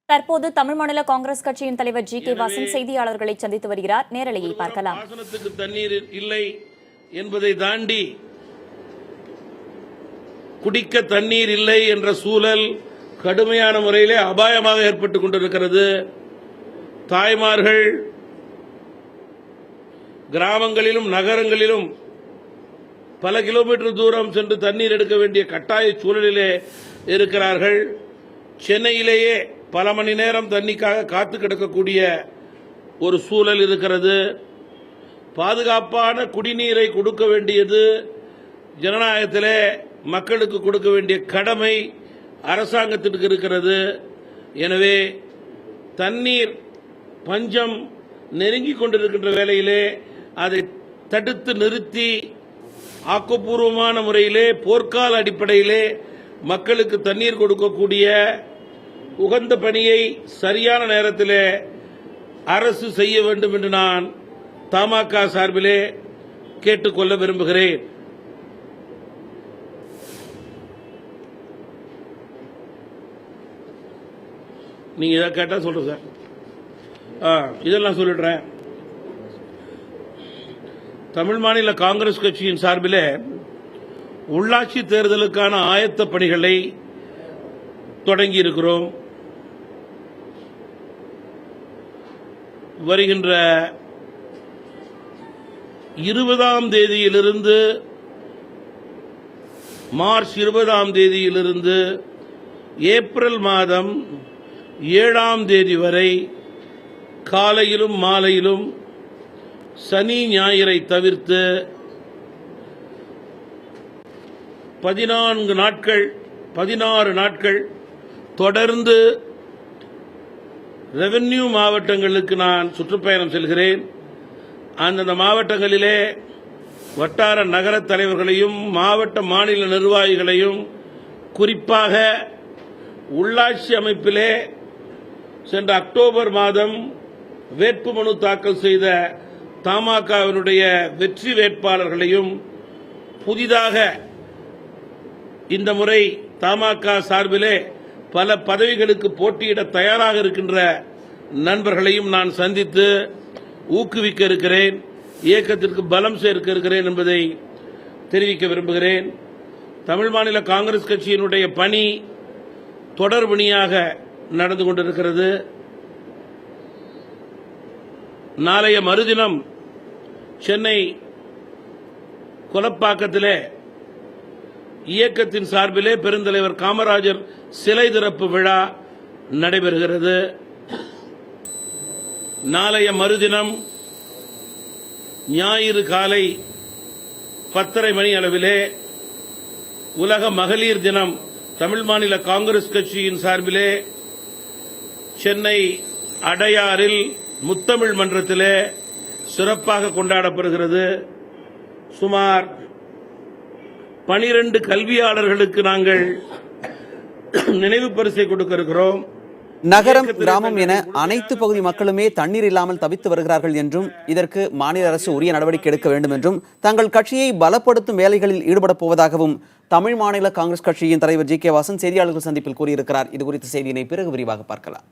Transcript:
தற்போது தமிழ் மாநில காங்கிரஸ் கட்சியின் தலைவர் ஜி.கே. வாசன் செய்தியாளர்களை சந்தித்து வருகிறார். நேரலையை பார்க்கலாம். பாசனத்துக்கு தண்ணீர் இல்லை என்பதை தாண்டி குடிக்க தண்ணீர் இல்லை என்ற சூழல் கடுமையான முறையிலே அபாயமாக ஏற்பட்டுக் கொண்டிருக்கிறது. தாய்மார்கள் கிராமங்களிலும் நகரங்களிலும் பல கிலோமீட்டர் தூரம் சென்று தண்ணீர் எடுக்க வேண்டிய கட்டாய சூழலிலே இருக்கிறார்கள். சென்னையிலேயே பல மணி நேரம் தண்ணிக்காக காத்து கிடக்கக்கூடிய ஒரு சூழல் இருக்கிறது. பாதுகாப்பான குடிநீரை கொடுக்க வேண்டியது ஜனநாயகத்திலே மக்களுக்கு கொடுக்க வேண்டிய கடமை அரசாங்கத்திற்கு இருக்கிறது. எனவே தண்ணீர் பஞ்சம் நெருங்கிக் கொண்டிருக்கின்ற வேளையிலே அதை தடுத்து நிறுத்தி ஆக்கப்பூர்வமான முறையிலே போர்க்கால அடிப்படையிலே மக்களுக்கு தண்ணீர் கொடுக்கக்கூடிய உகந்த பணியை சரியான நேரத்திலே அரசு செய்ய வேண்டும் என்று நான் தமாக சார்பிலே கேட்டுக்கொள்ள விரும்புகிறேன். நீங்க இதை கேட்டா சொல்றேன் சார். இதெல்லாம் சொல்லிடுறேன். தமிழ் மாநில காங்கிரஸ் கட்சியின் சார்பிலே உள்ளாட்சி தேர்தலுக்கான ஆயத்த பணிகளை தொடங்கி இருக்கிறோம். வருகின்ற 20ஆம் தேதியிலிருந்து மார்ச் 20ஆம் தேதியிலிருந்து ஏப்ரல் மாதம் 7ஆம் தேதி வரை காலையிலும் மாலையிலும் சனி ஞாயிறை தவிர்த்து 16 நாட்கள் தொடர்ந்து ரெவென்யூ மாவட்டங்களுக்கு நான் சுற்றுப்பயணம் செல்கிறேன். அந்தந்த மாவட்டங்களிலே வட்டார நகர தலைவர்களையும் மாவட்ட மாநில நிர்வாகிகளையும் குறிப்பாக உள்ளாட்சி அமைப்பிலே சென்ற அக்டோபர் மாதம் வேட்புமனு தாக்கல் செய்த தமாகவினுடைய வெற்றி வேட்பாளர்களையும் புதிதாக இந்த முறை தமாக சார்பிலே பல பதவிகளுக்கு போட்டியிட தயாராக இருக்கின்ற நண்பர்களையும் நான் சந்தித்து ஊக்குவிக்க இருக்கிறேன், இயக்கத்திற்கு பலம் சேர்க்க இருக்கிறேன் என்பதை தெரிவிக்க விரும்புகிறேன். தமிழ் மாநில காங்கிரஸ் கட்சியினுடைய பணி தொடர்பணியாக நடந்து கொண்டிருக்கிறது. நாளைய மறுதினம் சென்னை கொலப்பாக்கத்திலே இயக்கத்தின் சார்பிலே பெருந்தலைவர் காமராஜர் சிலை திறப்பு விழா நடைபெறுகிறது. நாளைய மறுதினம் ஞாயிறு காலை 10:30 மணி அளவிலே உலக மகளிர் தினம் தமிழ் மாநில காங்கிரஸ் கட்சியின் சார்பிலே சென்னை அடையாறில் முத்தமிழ் மன்றத்திலே சிறப்பாக கொண்டாடப்படுகிறது. சுமார் 12 கல்வியாளர்களுக்கு நாங்கள் நினைவு பரிசை கொடுக்க இருக்கிறோம். நகரம் கிராமம் என அனைத்து பகுதி மக்களுமே தண்ணீர் இல்லாமல் தவித்து வருகிறார்கள் என்றும் இதற்கு மாநில அரசு உரிய நடவடிக்கை எடுக்க வேண்டும் என்றும் தங்கள் கட்சியை பலப்படுத்தும் வேலைகளில் ஈடுபடப் போவதாகவும் தமிழ் மாநில காங்கிரஸ் கட்சியின் தலைவர் ஜி.கே. வாசன் செய்தியாளர்கள் சந்திப்பில் கூறியிருக்கிறார். இது குறித்த செய்தியினை பிறகு விரிவாக பார்க்கலாம்.